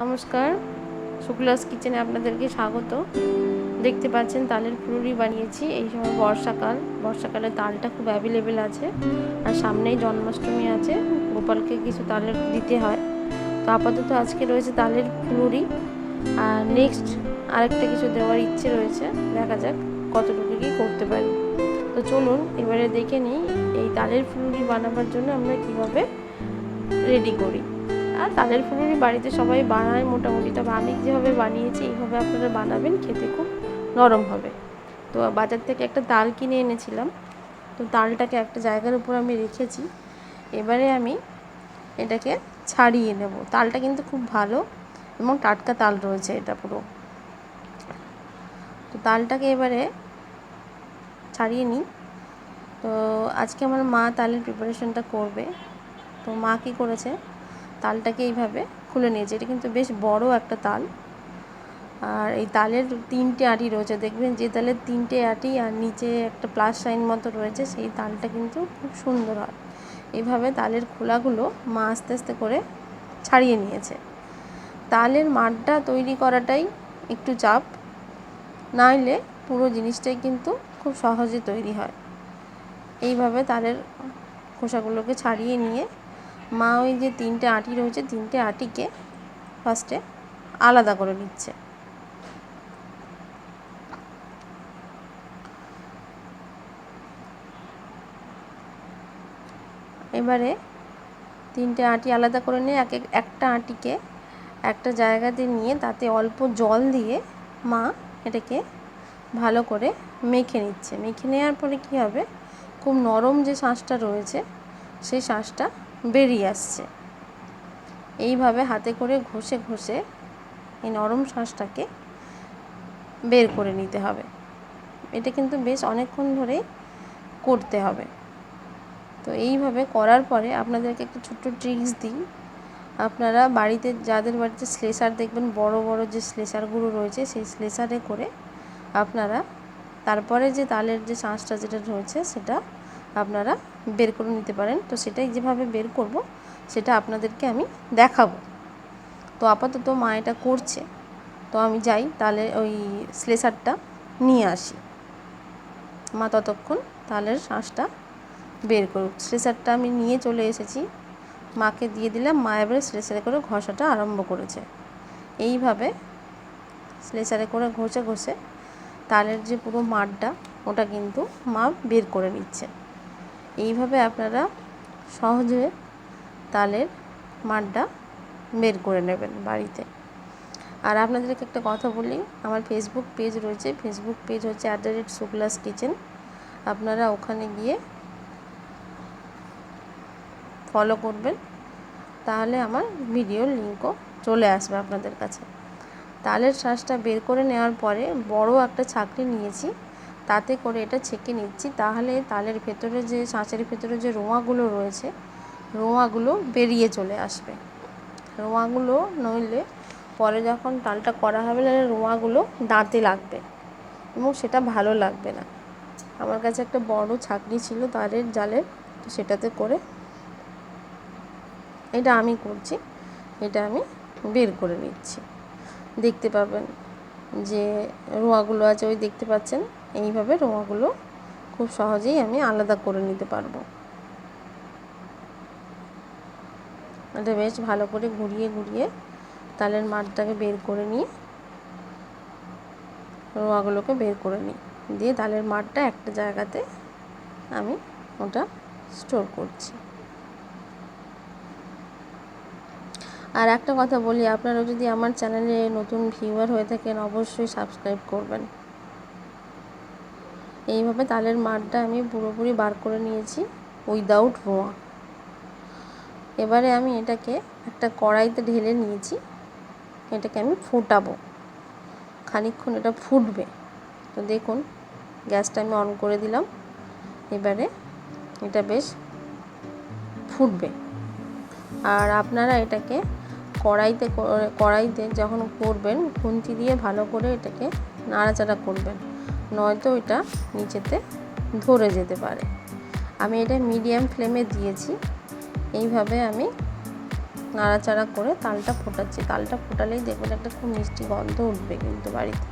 নমস্কার, শুক্লাস কিচেনে আপনাদেরকে স্বাগত। দেখতে পাচ্ছেন তালের ফুলুরি বানিয়েছি। এই সময় বর্ষাকালে তালটা খুব অ্যাভেলেবেল আছে, আর সামনেই জন্মাষ্টমী আছে, গোপালকে কিছু তালের দিতে হয়। তো আপাতত আজকে রয়েছে তালের ফুলুরি, আর নেক্সট আরেকটা কিছু দেওয়ার ইচ্ছে রয়েছে, দেখা যাক কতটুকু কি করতে পারি। তো চলুন এবারে দেখে নিই এই তালের ফুলুরি বানাবার জন্য আমরা কিভাবে রেডি করি। আর তালের ফুলুরি বাড়িতে সবাই বানায় মোটামুটি, তবে আমি যেভাবে বানিয়েছি এইভাবে আপনারা বানাবেন, খেতে খুব নরম হবে। তো বাজার থেকে একটা তাল কিনে এনেছিলাম, তো তালটাকে একটা জায়গার উপর আমি রেখেছি। এবারে আমি এটাকে ছাড়িয়ে নেব। তালটা কিন্তু খুব ভালো এবং টাটকা তাল রয়েছে এটা পুরো। তো তালটাকে এবারে ছাড়িয়ে নিই। তো আজকে আমার মা তালের প্রিপারেশনটা করবে। তো মা কী করেছে, তালটাকে এইভাবে খুলে নিয়েছে। এটা কিন্তু বেশ বড় একটা তাল, আর এই তালের 3টে আঁটি রয়েছে। দেখবেন যে তালের 3টে আঁটি আর নিচে একটা প্লাস সাইন মতো রয়েছে, সেই তালটা কিন্তু খুব সুন্দর হয়। এইভাবে তালের খোলাগুলো মা আস্তে আস্তে করে ছাড়িয়ে নিয়েছে। তালের মাড়টা তৈরি করাটাই একটু চাপ, নাইলে পুরো জিনিসটাই কিন্তু খুব সহজে তৈরি হয়। এইভাবে তালের খোসাগুলোকে ছাড়িয়ে নিয়ে মা ওই যে 3টে আঁটি রয়েছে, 3টে আঁটিকে ফার্স্টে আলাদা করে নিচ্ছে। এবারে 3টে আঁটি আলাদা করে নিয়ে একটা আঁটিকে একটা জায়গাতে নিয়ে তাতে অল্প জল দিয়ে মা এটাকে ভালো করে মেখে নিচ্ছে। মেখে নেওয়ার পরে কী হবে, খুব নরম যে শাঁসটা রয়েছে সেই শাঁসটা বেরিয়ে আসছে। এইভাবে হাতে করে ঘষে ঘষে এই নরম শাঁসটাকে বের করে নিতে হবে। এটা কিন্তু বেশ অনেকক্ষণ ধরেই করতে হবে। তো এইভাবে করার পরে আপনাদেরকে একটা ছোট্ট ট্রিক্স দিই। আপনারা বাড়িতে, যাদের বাড়িতে স্লেসার দেখবেন বড় বড় যে স্লেসারগুলো রয়েছে, সেই স্লেসারে করে আপনারা তারপরে যে তালের যে শাঁসটা যেটা রয়েছে সেটা আপনারা বের করে নিতে পারেন। তো সেটাই যেভাবে বের করব সেটা আপনাদেরকে আমি দেখাবো। তো আপাতত মা এটা করছে, তো আমি যাই তাহলে ওই স্লেসারটা নিয়ে আসি। মা ততক্ষণ তালের শাঁসটা বের করুক। স্লেসারটা আমি নিয়ে চলে এসেছি, মাকে দিয়ে দিলাম। মা এবারে স্লেসারে করে ঘষাটা আরম্ভ করেছে। এইভাবে স্লেসারে করে ঘষে ঘষে তালের যে পুরো মাড়টা ওটা কিন্তু মা বের করে নিচ্ছে। এইভাবে আপনারা সহজে তালের মাড়টা বের করে নেবেন বাড়িতে। আর আপনাদেরকে একটা কথা বলি, আমার ফেসবুক পেজ রয়েছে। ফেসবুক পেজ হচ্ছে @শুক্লাস কিচেন। আপনারা ওখানে গিয়ে ফলো করবেন, তাহলে আমার ভিডিওর লিঙ্কও চলে আসবে আপনাদের কাছে। তালের শাঁসটা বের করে নেওয়ার পরে বড় একটা ছাঁকনি নিয়েছি, তাতে করে এটা ছেঁকে নিচ্ছি। তাহলে তালের ভেতরে যে শাঁসের ভেতরে যে রোঁয়াগুলো রয়েছে, রোঁয়াগুলো বেরিয়ে চলে আসবে। রোঁয়াগুলো নইলে পরে যখন তালটা করা হবে তাহলে রোঁয়াগুলো দাঁতে লাগবে এবং সেটা ভালো লাগবে না। আমার কাছে একটা বড় ছাঁকনি ছিল তালের জালের, তো সেটাতে করে এটা আমি করছি, এটা আমি বের করে নিচ্ছি। দেখতে পাবেন যে রোঁয়াগুলো আছে, ওই দেখতে পাচ্ছেন, এইভাবে রোঁয়াগুলো খুব সহজেই আমি আলাদা করে নিতে পারবো। এটা বেশ ভালো করে ঘুরিয়ে ঘুরিয়ে তালের মাড়টাকে বের করে নিয়ে রোঁয়াগুলোকে বের করে নিই, দিয়ে তালের মাড়টা একটা জায়গাতে আমি ওটা স্টোর করছি। আর একটা কথা বলি, আপনারা যদি আমার চ্যানেলে নতুন ভিউয়ার হয়ে থাকেন অবশ্যই সাবস্ক্রাইব করবেন। এইভাবে তালের মাড়টা আমি পুরোপুরি বার করে নিয়েছি উইদাউট রোঁয়া। এবারে আমি এটাকে একটা কড়াইতে ঢেলে নিয়েছি, এটাকে আমি ফোটাবো। খানিকক্ষণ এটা ফুটবে। তো দেখুন গ্যাসটা আমি অন করে দিলাম। এবারে এটা বেশ ফুটবে। আর আপনারা এটাকে কড়াইতে যখন করবেন খুন্তি দিয়ে ভালো করে এটাকে নাড়াচাড়া করবেন, নয়তো এটা নিচেতে ধরে যেতে পারে। আমি এটা মিডিয়াম ফ্লেমে দিয়েছি। এইভাবে আমি নাড়াচাড়া করে তালটা ফোটাচ্ছি। তালটা ফোটালেই দেখবেন একটা খুব মিষ্টি গন্ধ উঠবে কিন্তু বাড়িতে।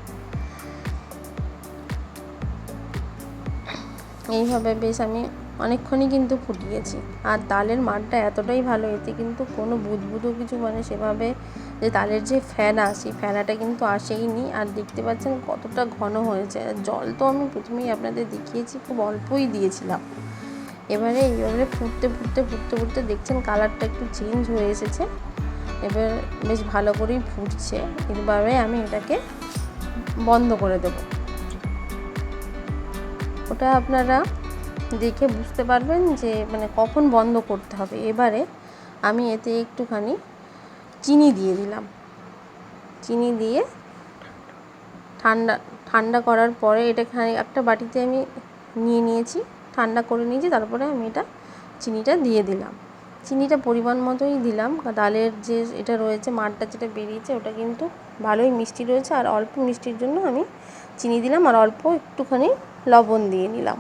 এইভাবে বেশ আমি অনেকক্ষণই কিন্তু ফুটিয়েছি। আর তালের মারটা এতটাই ভালো, এতে কিন্তু কোনো বুদবুদও কিছু মানে সেভাবে যে তালের যে ফেনা, সেই ফেনাটা কিন্তু আসেইনি। আর দেখতে পাচ্ছেন কতটা ঘন হয়েছে। জল তো আমি প্রথমেই আপনাদের দেখিয়েছি, খুব অল্পই দিয়েছিলাম। এবারে এইভাবে ফুটতে ফুটতে ফুটতে ফুটতে দেখছেন কালারটা একটু চেঞ্জ হয়ে এসেছে। এবার বেশ ভালো করেই ফুটছে। এবারে আমি এটাকে বন্ধ করে দেব। ওটা আপনারা দেখে বুঝতে পারবেন যে মানে কখন বন্ধ করতে হবে। এবারে আমি এতে একটুখানি চিনি দিয়ে দিলাম। চিনি দিয়ে ঠান্ডা করার পরে এটা একটা বাটিতে আমি নিয়েছি, ঠান্ডা করে নিয়েছি। তারপরে আমি এটা চিনিটা দিয়ে দিলাম। চিনিটা পরিমাণ মতোই দিলাম। ডালের যে এটা রয়েছে, মারটা যেটা বেরিয়েছে, ওটা কিন্তু ভালোই মিষ্টি রয়েছে। আর অল্প মিষ্টির জন্য আমি চিনি দিলাম, আর অল্প একটুখানি লবণ দিয়ে নিলাম।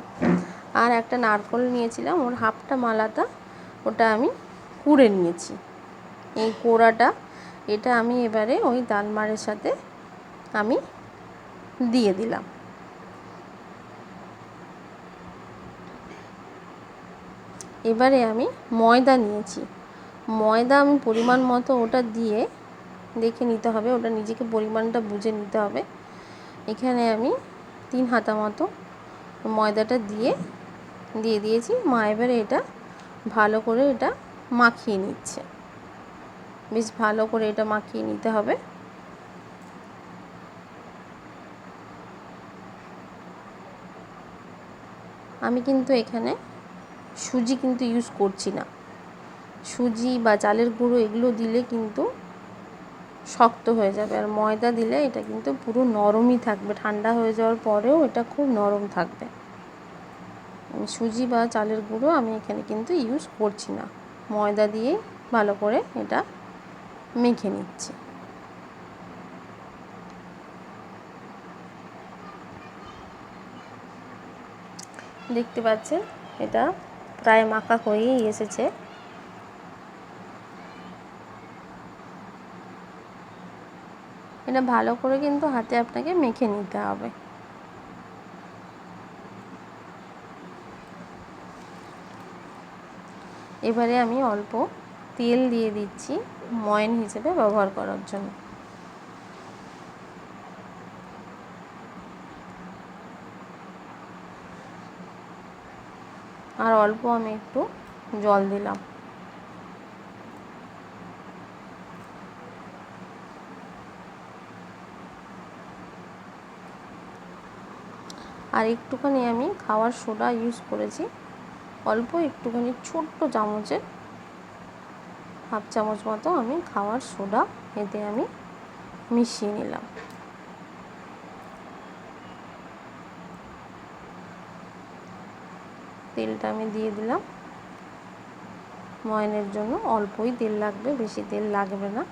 আর একটা নারকেল নিয়েছিলাম, ওর হাফটা মালাটা ওটা আমি কুড়ে নিয়েছি। এই কোড়াটা এটা আমি এবারে ওই ডালমারের সাথে আমি দিয়ে দিলাম। এবারে আমি ময়দা নিয়েছি। ময়দা আমি পরিমাণ মতো ওটা দিয়ে দেখে নিতে হবে, ওটা নিজেকে পরিমাণটা বুঝে নিতে হবে। এখানে আমি 3 হাতা মতো ময়দাটা দিয়ে দিয়েছি। মা এবারে এটা ভালো করে এটা মাখিয়ে নিচ্ছে। বেশ ভালো করে এটা মাখিয়ে নিতে হবে। আমি কিন্তু এখানে সুজি কিন্তু ইউজ করছি না। সুজি বা চালের গুঁড়ো এগুলো দিলে কিন্তু শক্ত হয়ে যাবে, আর ময়দা দিলে এটা কিন্তু পুরো নরমই থাকবে। ঠান্ডা হয়ে যাওয়ার পরেও এটা খুব নরম থাকবে। আমি সুজি বা চালের গুঁড়ো আমি এখানে কিন্তু ইউজ করছি না। ময়দা দিয়েই ভালো করে এটা মেখে নিচ্ছি। দেখতে পাচ্ছেন এটা প্রায় মাখা হয়েই এসেছে। এটা ভালো করে কিন্তু হাতে আপনাকে মেখে নিতে হবে। এবারে আমি অল্প তেল দিয়ে দিচ্ছি ময়ান হিসেবে ব্যবহার করার জন্য। আর অল্প আমি একটু জল দিলাম। আর একটুখানি আমি খাওয়ার সোডা ইউজ করেছি, অল্প একটুখানি ছোট্ট চামচে হাফ চামচ মতো আমি খাওয়ার সোডা এতে আমি মিশিয়ে নিলাম। তেলটা আমি দিয়ে দিলাম। ময়ানের জন্য অল্পই তেল লাগবে, বেশি তেল লাগবে না।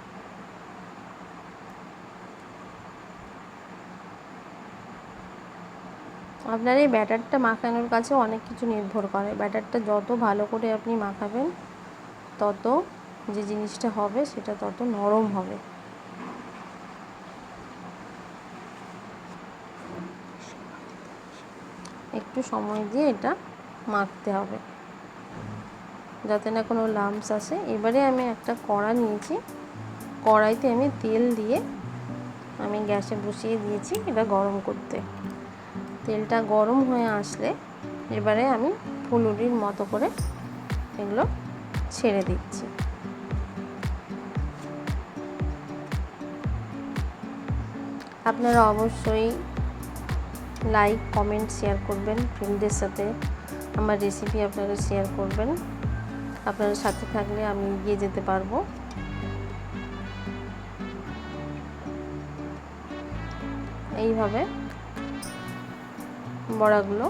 আপনার এই ব্যাটারটা মাখানোর কাছে অনেক কিছু নির্ভর করে। ব্যাটারটা যত ভালো করে আপনি মাখাবেন, তত যে জিনিসটা হবে সেটা তত নরম হবে। একটু সময় দিয়ে এটা মাখতে হবে যাতে না কোনো লাম্পস আসে। এবারে আমি একটা কড়া নিয়েছি, কড়াইতে আমি তেল দিয়ে আমি গ্যাসে বসিয়ে দিয়েছি এটা গরম করতে। তেলটা গরম হয়ে আসলে এবারে আমি ফুলুরির মতো করে এগুলো ছেড়ে দিচ্ছি। আপনারা অবশ্যই লাইক, কমেন্ট, শেয়ার করবেন। ফ্রেন্ডদের সাথে আমার রেসিপি আপনারা শেয়ার করবেন। আপনারা সাথে থাকলে আমি এগিয়ে যেতে পারবো। এইভাবে বড়াগুলো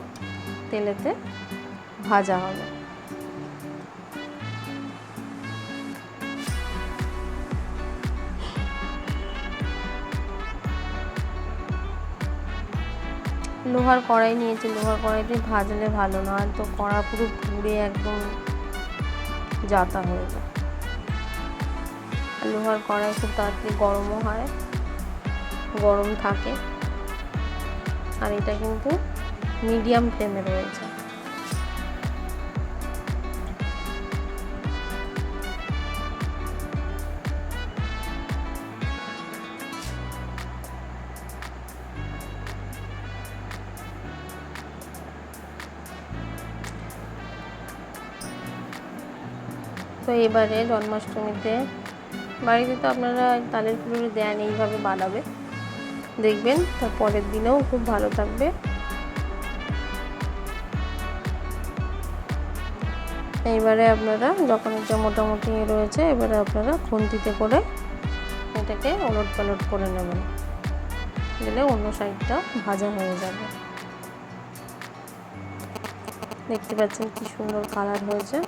তেলেতে ভাজা হবে। লোহার কড়াই নিয়েছি, লোহার কড়াইতে ভাজলে ভালো, না তো কড়া পুরো পুড়ে একদম জাতা হয়ে যায়। লোহার কড়াই খুব তাড়াতাড়ি গরমও হয়, গরম থাকে। আর এটা কিন্তু মিডিয়াম ফ্লেমে রয়েছে। তো এবারে জন্মাষ্টমীতে বাড়িতে তো আপনারা তালের ফুলুরি দেন, এইভাবে বানাবে, দেখবেন তার পরের দিনেও খুব ভালো থাকবে। এইবারে আপনারা যখন এটা মোটামুটি রয়েছে, এবারে আপনারা খুন্তিতে করে এটাকে ওলট পালট করে নেবেন, দিলে অন্য সাইডটা ভাজা হয়ে যাবে। দেখতে পাচ্ছেন কি সুন্দর কালার হয়েছে।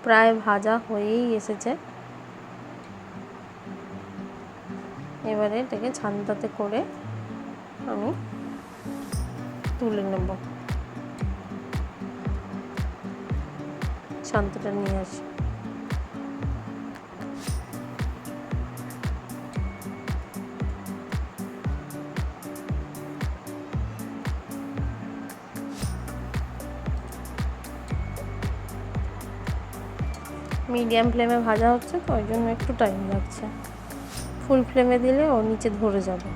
প্রায় ভাজা হয়েই এসেছে। এবারে এটাকে ছান্তাতে করে আমি তুলে নেব। ছান্তাটা নিয়ে আসি। মিডিয়াম ফ্লেমে ভাজা হচ্ছে তো ওই জন্য একটু টাইম লাগছে। ফুল ফ্লেমে দিলে ও নিচে ধরে যাবে।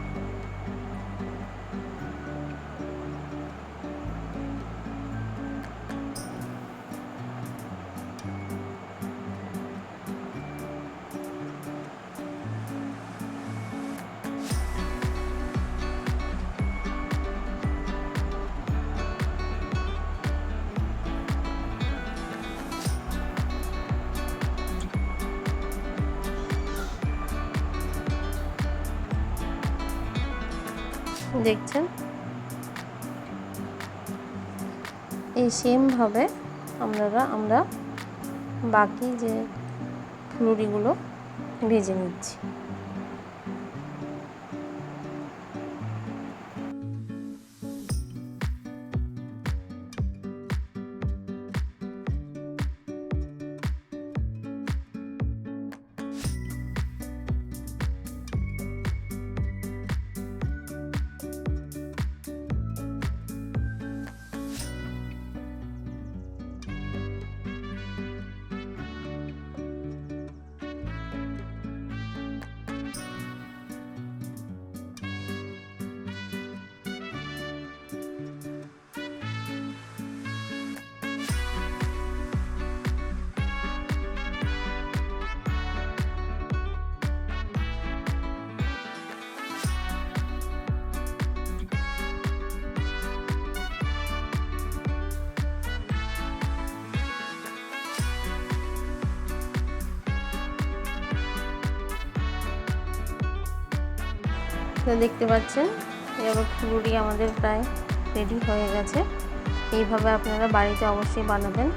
দেখছেন, এই সেমভাবে আমরা বাকি যে ফুলুরিগুলো ভেজে নিচ্ছি। তো দেখতে পাচ্ছেন এবার ফুলুরি আমাদের প্রায় রেডি হয়ে গেছে। এইভাবে আপনারা বাড়িতে অবশ্যই বানাবেন।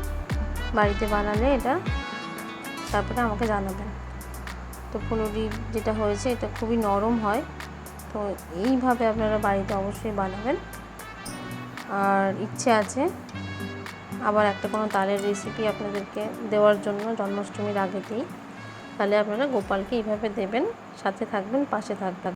বাড়িতে বানালে এটা তারপরে আমাকে জানাবেন। তো ফুলুরি যেটা হয়েছে এটা খুবই নরম হয়, তো এইভাবে আপনারা বাড়িতে অবশ্যই বানাবেন। আর ইচ্ছে আছে আবার একটা কোনো তালের রেসিপি আপনাদেরকে দেওয়ার জন্য জন্মাষ্টমীর আগেতেই, তাহলে আপনারা গোপালকে এইভাবে দেবেন, সাথে থাকবেন, পাশে থাকবেন।